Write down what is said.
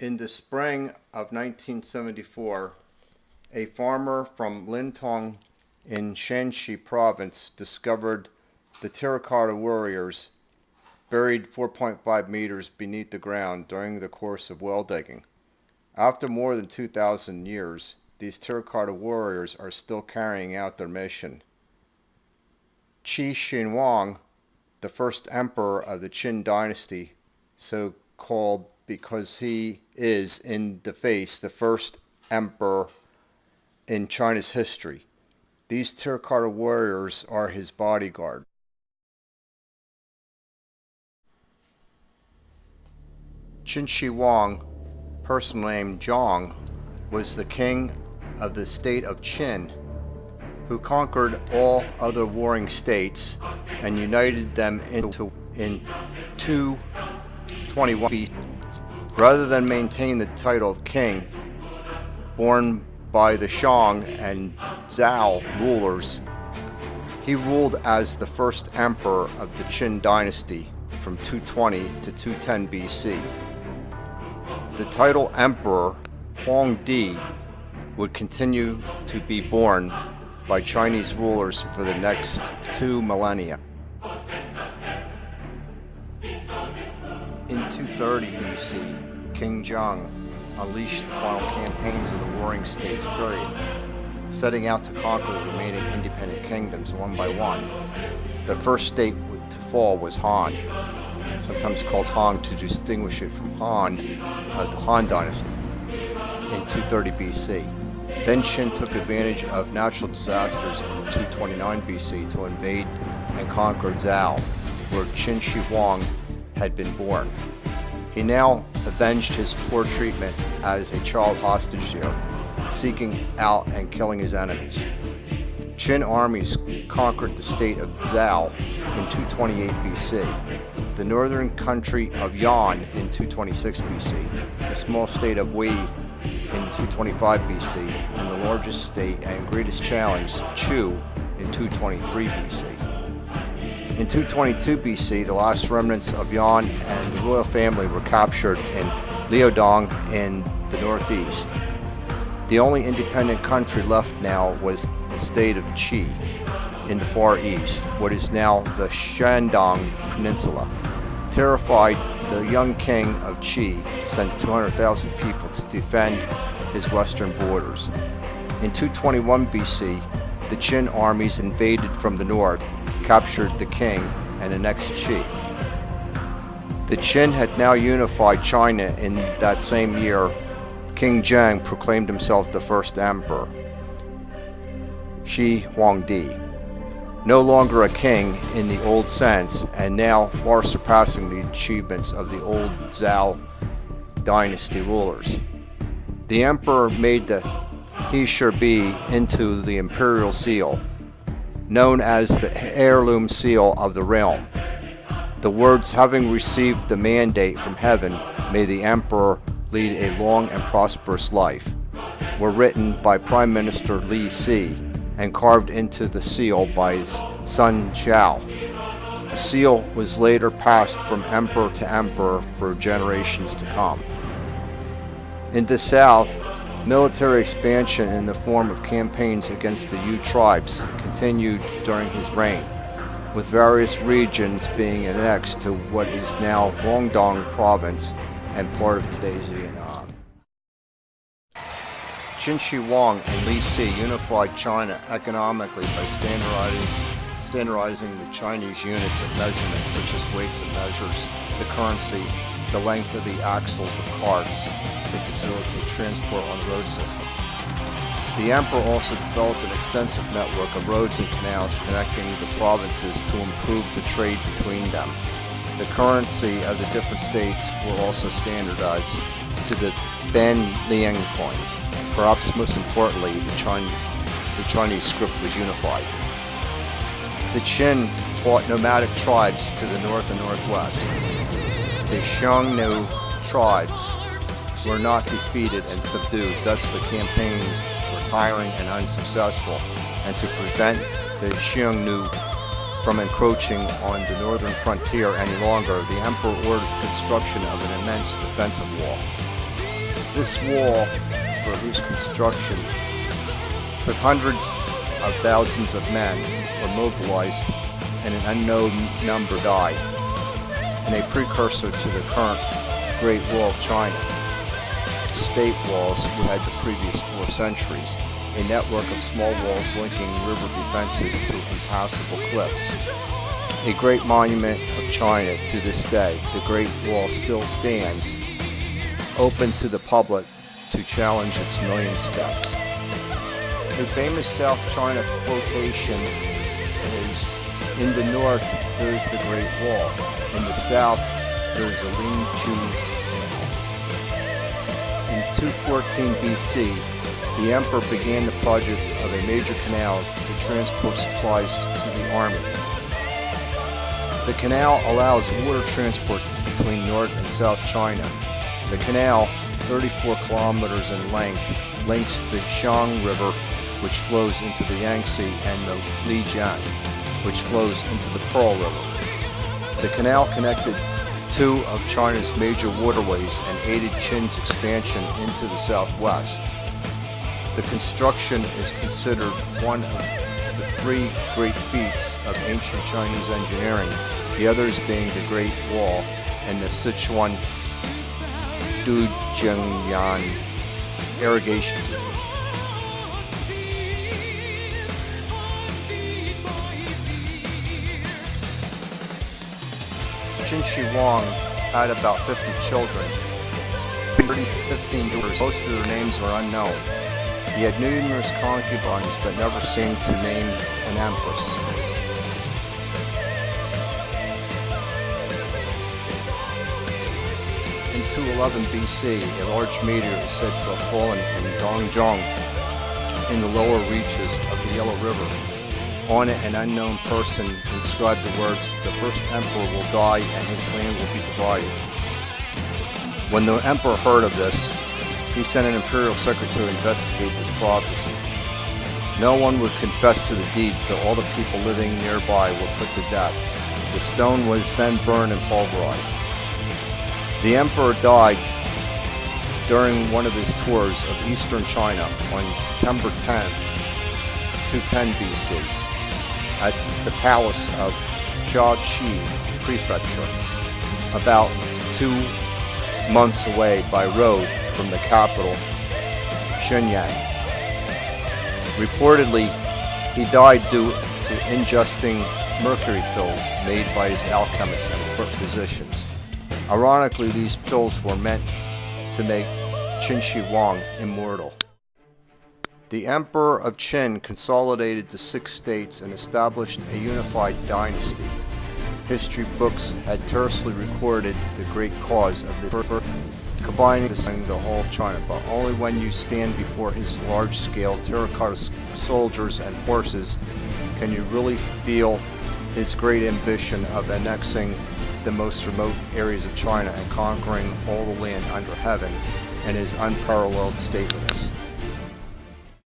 In the spring of 1974, a farmer from Lintong in Shanxi province discovered the terracotta warriors buried 4.5 meters beneath the ground during the course of well digging. After more than 2,000 years, these terracotta warriors are still carrying out their mission. Huang, the first emperor of the Qin dynasty, so called because he is, in the face, the first emperor in China's history. These terracotta warriors are his bodyguard. Qin Shi Huang, personal name Zhong, was the king of the state of Qin, who conquered all other warring states and united them in 221 BC. Rather than maintain the title of king, borne by the Shang and Zhao rulers, he ruled as the first emperor of the Qin dynasty from 220 to 210 BC. The title emperor, Huang would continue to be borne by Chinese rulers for the next 2 millennia. In 230 BC, King Zheng unleashed the final campaigns of the warring states period, setting out to conquer the remaining independent kingdoms one by one. The first state to fall was Han, sometimes called Han to distinguish it from Han of the Han dynasty, in 230 BC. Then Qin took advantage of natural disasters in 229 BC to invade and conquer Zhao, where Qin Shi Huang had been born. He now avenged his poor treatment as a child hostage there, seeking out and killing his enemies. Qin armies conquered the state of Zhao in 228 BC, the northern country of Yan in 226 BC, the small state of Wei in 225 BC, and the largest state and greatest challenge, Chu, in 223 BC. In 222 BC, the last remnants of Yan and the royal family were captured in Liaodong in the northeast. The only independent country left now was the state of Qi in the far east, what is now the Shandong Peninsula. Terrified, the young king of Qi sent 200,000 people to defend his western borders. In 221 BC, the Qin armies invaded from the north, captured the king, and annexed Qi. The Qin had now unified China. In that same year, King Zheng proclaimed himself the first emperor, Shi Huangdi, no longer a king in the old sense, and now far surpassing the achievements of the old Zhao dynasty rulers. The emperor made the He Sure Be into the imperial seal, known as the heirloom seal of the realm. The words, "Having received the mandate from heaven, may the emperor lead a long and prosperous life," were written by Prime Minister Li Si and carved into the seal by his son Xiao. The seal was later passed from emperor to emperor for generations to come. In the south, military expansion in the form of campaigns against the Yu tribes continued during his reign, with various regions being annexed to what is now Guangdong province and part of today's Vietnam. Qin Shi Huang and Li Si unified China economically by standardizing the Chinese units of measurement, such as weights and measures, the currency, the length of the axles of carts to facilitate transport on the road system. The emperor also developed an extensive network of roads and canals connecting the provinces to improve the trade between them. The currency of the different states were also standardized to the Banliang coin. Perhaps most importantly, the Chinese script was unified. The Qin taught nomadic tribes to the north and northwest. The Xiongnu tribes were not defeated and subdued, thus the campaigns were tiring and unsuccessful, and to prevent the Xiongnu from encroaching on the northern frontier any longer, the emperor ordered the construction of an immense defensive wall. This wall, for whose construction took hundreds of thousands of men, were mobilized and an unknown number died, and a precursor to the current Great Wall of China. State walls were had the previous 4 centuries, a network of small walls linking river defenses to impassable cliffs. A great monument of China to this day, the Great Wall still stands, open to the public to challenge its million steps. A famous South China quotation is, "In the north there is the Great Wall, in the south there is a lean-to canal." In 214 BC, the emperor began the project of a major canal to transport supplies to the army. The canal allows water transport between North and South China. The canal, 34 kilometers in length, links the Huang River, which flows into the Yangtze, and the Lijiang, which flows into the Pearl River. The canal connected 2 of China's major waterways and aided Qin's expansion into the southwest. The construction is considered one of the 3 great feats of ancient Chinese engineering, the others being the Great Wall and the Sichuan Dujingyan irrigation system. Qin Shi Huang had about 50 children, 15 daughters. Most of their names are unknown. He had numerous concubines, but never seemed to name an empress. In 211 BC, a large meteor is said to have fallen in Dongzhong in the lower reaches of the Yellow River. On it, an unknown person inscribed the words, "The first emperor will die and his land will be divided." When the emperor heard of this, he sent an imperial secretary to investigate this prophecy. No one would confess to the deed, so all the people living nearby were put to death. The stone was then burned and pulverized. The emperor died during one of his tours of eastern China on September 10th, 210 BC, at the palace of Shaoqi Prefecture, about 2 months away by road from the capital, Shenyang. Reportedly, he died due to ingesting mercury pills made by his alchemists and physicians. Ironically, these pills were meant to make Qin Shi Huang immortal. The Emperor of Qin consolidated the 6 states and established a unified dynasty. History books had tersely recorded the great cause of this, combining the whole of China, but only when you stand before his large-scale terracotta soldiers and horses can you really feel his great ambition of annexing the most remote areas of China and conquering all the land under heaven, and his unparalleled stateliness.